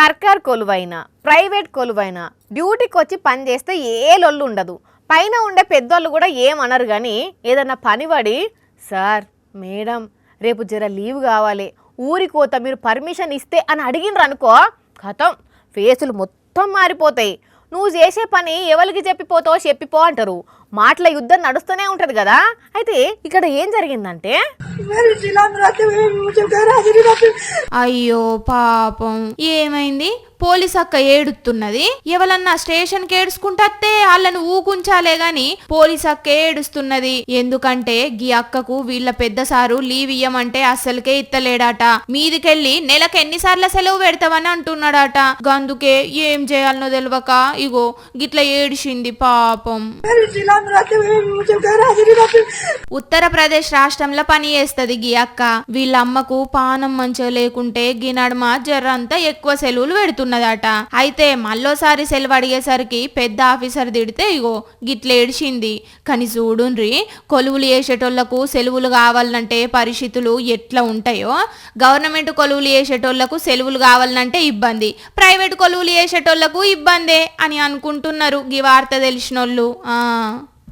సర్కార్ కొలువైనా ప్రైవేట్ కొలువైనా డ్యూటీకి వచ్చి పని చేస్తే ఏ లొల్లు ఉండదు. పైన ఉండే పెద్దోళ్ళు కూడా ఏమనరు. కానీ ఏదన్నా పనిపడి సార్ మేడం రేపు జర లీవ్ కావాలి ఊరికి పోతా మీరు పర్మిషన్ ఇస్తే అని అడిగినరు అనుకో, ఖతం ఫేసులు మొత్తం మారిపోతాయి. నువ్వు చేసే పని ఎవరికి చెప్పిపోతావో చెప్పిపో అంటారు. మాటల యుద్ధం నడుస్తూనే ఉంటది కదా. అయితే ఇక్కడ ఏం జరిగిందంటే, అయ్యో పాపం ఏమైంది? పోలీస్ అక్క ఏడుస్తున్నది. ఎవరన్నా స్టేషన్ కి ఏడుచుకుంటే వాళ్ళను ఊకుంచాలే గాని పోలీస్ అక్క ఏడుస్తున్నది. ఎందుకంటే గీ అక్కకు వీళ్ళ పెద్ద సారు లీవ్ ఇయ్యమంటే అస్సలకే ఇత్తలేడాట. మీదికెళ్ళి నెలకు ఎన్నిసార్లు సెలవు పెడతావని అంటున్నాడాట. గందుకే ఏం చేయాలనో తెలియక ఇగో గిట్ల ఏడిచింది పాపం. ఉత్తరప్రదేశ్ రాష్ట్రంలో పని చేస్తది గీ అక్క. వీళ్ళ అమ్మకు పానం మంచిగా లేకుంటే గీ నడుమ జర్రంతా ఎక్కువ సెలవులు పెడుతున్నదట. అయితే మళ్ళోసారి సెలవు అడిగేసరికి పెద్ద ఆఫీసర్ తిడితే ఇగో గిట్ల ఏడిచింది. కానీ చూడుండ్రి, కొలువులు చేసేటోళ్లకు సెలవులు కావాలంటే పరిస్థితులు ఎట్లా ఉంటాయో. గవర్నమెంట్ కొలువులు చేసేటోళ్లకు సెలవులు కావాలంటే ఇబ్బంది, ప్రైవేట్ కొలువులు చేసేటోళ్లకు ఇబ్బందే అని అనుకుంటున్నారు గీ వార్త తెలిసినోళ్ళు.